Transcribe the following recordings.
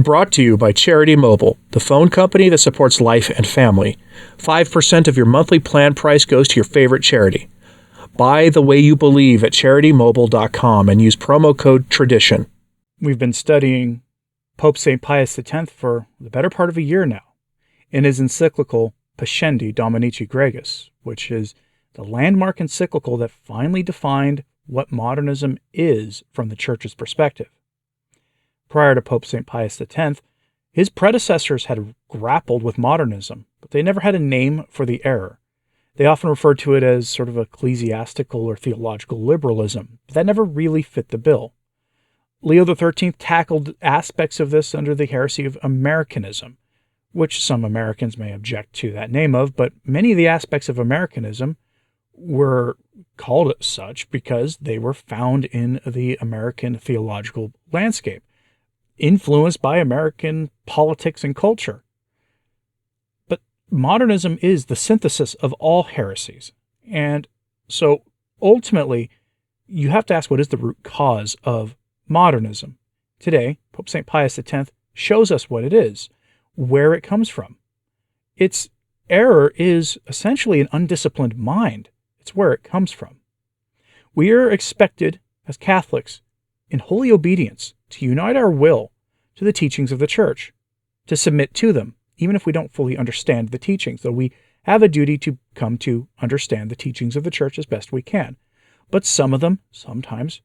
brought to you by Charity Mobile, the phone company that supports life and family. 5% of your monthly plan price goes to your favorite charity. Buy the way you believe at CharityMobile.com and use promo code TRADITION. We've been studying Pope St. Pius X for the better part of a year now in his encyclical Pascendi Dominici Gregis, which is the landmark encyclical that finally defined what modernism is from the Church's perspective. Prior to Pope St. Pius X, his predecessors had grappled with modernism, but they never had a name for the error. They often referred to it as sort of ecclesiastical or theological liberalism, but that never really fit the bill. Leo XIII tackled aspects of this under the heresy of Americanism, which some Americans may object to that name of, but many of the aspects of Americanism were called such because they were found in the American theological landscape, influenced by American politics and culture. But modernism is the synthesis of all heresies. And so ultimately, you have to ask, what is the root cause of modernism? Today, Pope St. Pius X shows us what it is, where it comes from. Its error is essentially an undisciplined mind. It's where it comes from. We are expected as Catholics, in holy obedience, to unite our will to the teachings of the Church, to submit to them, even if we don't fully understand the teachings, though we have a duty to come to understand the teachings of the Church as best we can. But some of them sometimes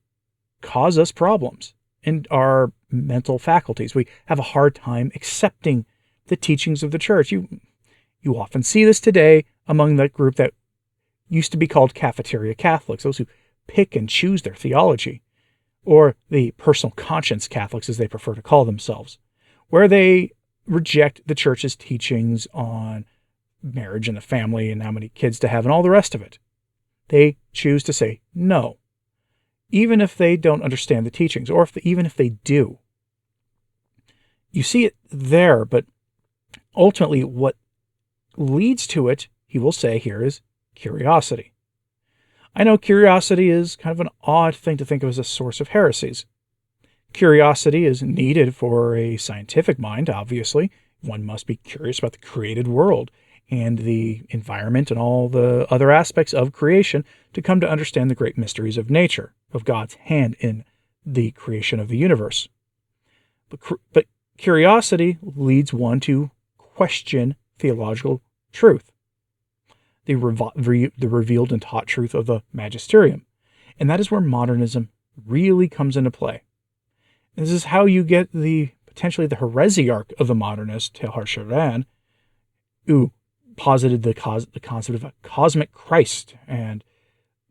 cause us problems in our mental faculties. We have a hard time accepting the teachings of the Church. You often see this today among that group that used to be called cafeteria Catholics, those who pick and choose their theology, or the personal conscience Catholics, as they prefer to call themselves, where they reject the Church's teachings on marriage and the family and how many kids to have and all the rest of it. They choose to say no, even if they don't understand the teachings, or even if they do. You see it there, but ultimately what leads to it, he will say here, is curiosity. I know curiosity is kind of an odd thing to think of as a source of heresies. Curiosity is needed for a scientific mind, obviously. One must be curious about the created world and the environment and all the other aspects of creation to come to understand the great mysteries of nature, of God's hand in the creation of the universe. But curiosity leads one to question theological truth, the revealed and taught truth of the magisterium. And that is where modernism really comes into play. This is how you get potentially the heresiarch of the modernists, Teilhard de Chardin, who posited the concept of a cosmic Christ, and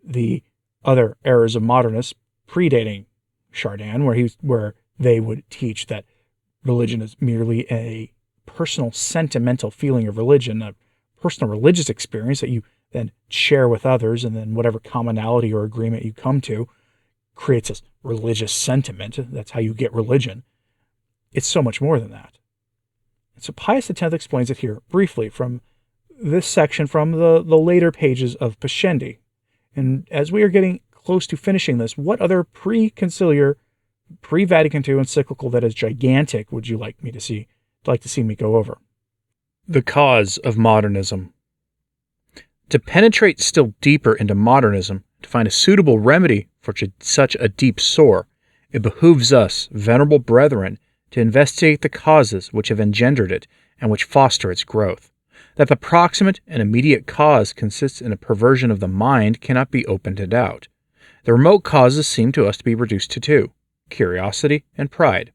the other errors of modernists predating Chardin, where they would teach that religion is merely a personal sentimental feeling of religion, a personal religious experience that you then share with others, and then whatever commonality or agreement you come to creates this religious sentiment. That's how you get religion. It's so much more than that. And so Pius X explains it here briefly from this section from the later pages of Pascendi. And as we are getting close to finishing this, what other pre-conciliar, pre-Vatican II encyclical that is gigantic would you like to see me go over? The cause of modernism. To penetrate still deeper into modernism, to find a suitable remedy for such a deep sore, it behooves us, venerable brethren, to investigate the causes which have engendered it and which foster its growth. That the proximate and immediate cause consists in a perversion of the mind cannot be open to doubt. The remote causes seem to us to be reduced to two: curiosity and pride.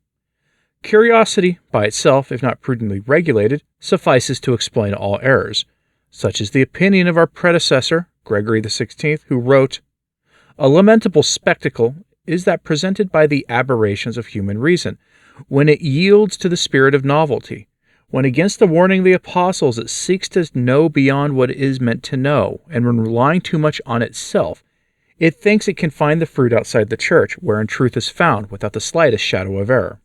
Curiosity, by itself, if not prudently regulated, suffices to explain all errors. Such is the opinion of our predecessor, Gregory XVI, who wrote, "A lamentable spectacle is that presented by the aberrations of human reason, when it yields to the spirit of novelty, when against the warning of the apostles it seeks to know beyond what it is meant to know, and when relying too much on itself, it thinks it can find the fruit outside the Church, wherein truth is found without the slightest shadow of error.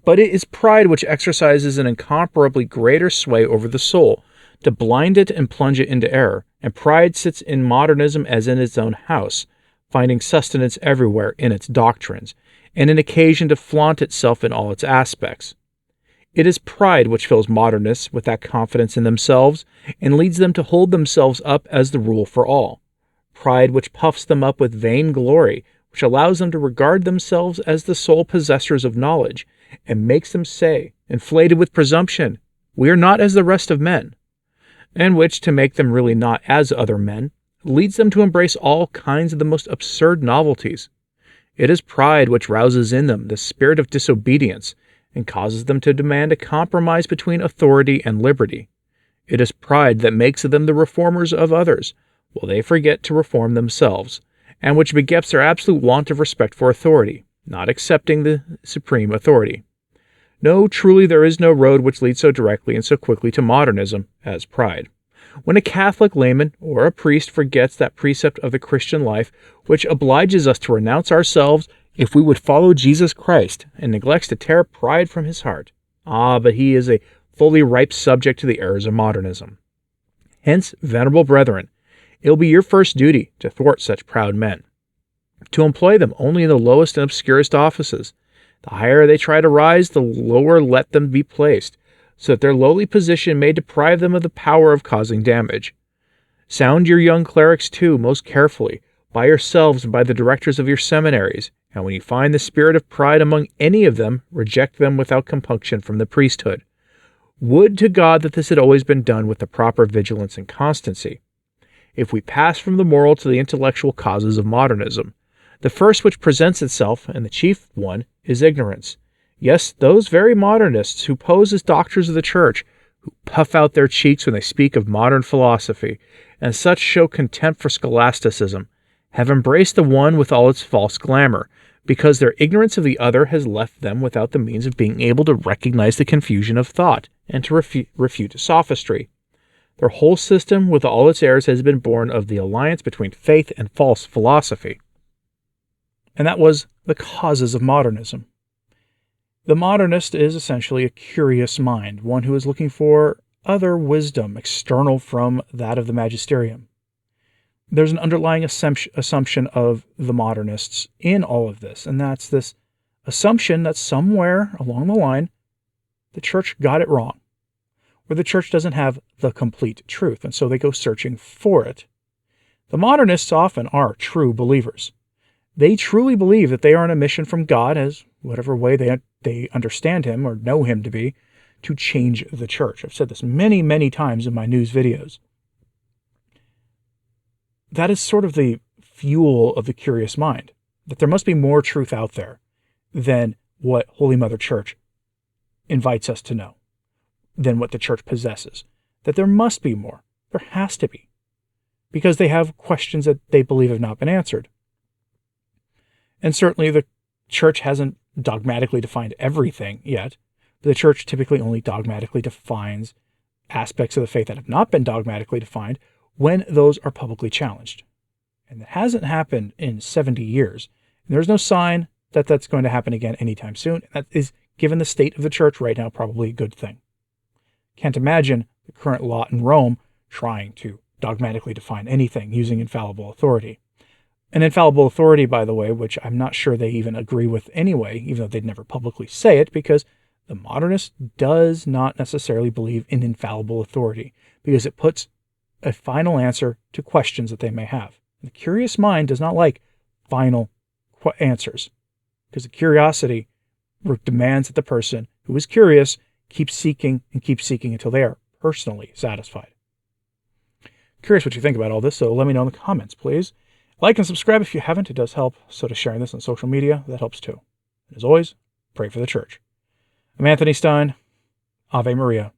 But it is pride which exercises an incomparably greater sway over the soul, to blind it and plunge it into error, and pride sits in modernism as in its own house. finding sustenance everywhere in its doctrines, and an occasion to flaunt itself in all its aspects. It is pride which fills modernists with that confidence in themselves and leads them to hold themselves up as the rule for all. Pride which puffs them up with vain glory, which allows them to regard themselves as the sole possessors of knowledge, and makes them say, inflated with presumption, "We are not as the rest of men," and which, to make them really not as other men, leads them to embrace all kinds of the most absurd novelties. It is pride which rouses in them the spirit of disobedience, and causes them to demand a compromise between authority and liberty. It is pride that makes of them the reformers of others, while they forget to reform themselves, and which begets their absolute want of respect for authority, not accepting the supreme authority. No, truly there is no road which leads so directly and so quickly to modernism as pride. When a Catholic layman or a priest forgets that precept of the Christian life which obliges us to renounce ourselves if we would follow Jesus Christ, and neglects to tear pride from his heart, but he is a fully ripe subject to the errors of modernism. Hence, venerable brethren, it will be your first duty to thwart such proud men, to employ them only in the lowest and obscurest offices. The higher they try to rise, the lower let them be placed, so that their lowly position may deprive them of the power of causing damage. Sound your young clerics, too, most carefully, by yourselves and by the directors of your seminaries, and when you find the spirit of pride among any of them, reject them without compunction from the priesthood. Would to God that this had always been done with the proper vigilance and constancy. If we pass from the moral to the intellectual causes of modernism, the first which presents itself, and the chief one, is ignorance. Yes, those very modernists who pose as doctors of the Church, who puff out their cheeks when they speak of modern philosophy, and such show contempt for scholasticism, have embraced the one with all its false glamour, because their ignorance of the other has left them without the means of being able to recognize the confusion of thought, and to refute sophistry. Their whole system, with all its errors, has been born of the alliance between faith and false philosophy. And that was the causes of modernism. The modernist is essentially a curious mind, one who is looking for other wisdom external from that of the magisterium. There's an underlying assumption of the modernists in all of this, and that's this assumption that somewhere along the line, the church got it wrong, or the church doesn't have the complete truth, and so they go searching for it. The modernists often are true believers. They truly believe that they are on a mission from God, as whatever way they understand him or know him to be, to change the church. I've said this many, many times in my news videos. That is sort of the fuel of the curious mind, that there must be more truth out there than what Holy Mother Church invites us to know, than what the church possesses. That there must be more. There has to be. Because they have questions that they believe have not been answered. And certainly the church hasn't dogmatically defined everything yet. But the church typically only dogmatically defines aspects of the faith that have not been dogmatically defined when those are publicly challenged. And it hasn't happened in 70 years. And there's no sign that that's going to happen again anytime soon. And that is, given the state of the church right now, probably a good thing. Can't imagine the current law in Rome trying to dogmatically define anything using infallible authority. An infallible authority, by the way, which I'm not sure they even agree with anyway, even though they'd never publicly say it, because the modernist does not necessarily believe in infallible authority, because it puts a final answer to questions that they may have. The curious mind does not like final answers, because the curiosity demands that the person who is curious keep seeking until they are personally satisfied. Curious what you think about all this, so let me know in the comments, please. Like and subscribe if you haven't. It does help. So does sharing this on social media. That helps too. And as always, pray for the church. I'm Anthony Stine. Ave Maria.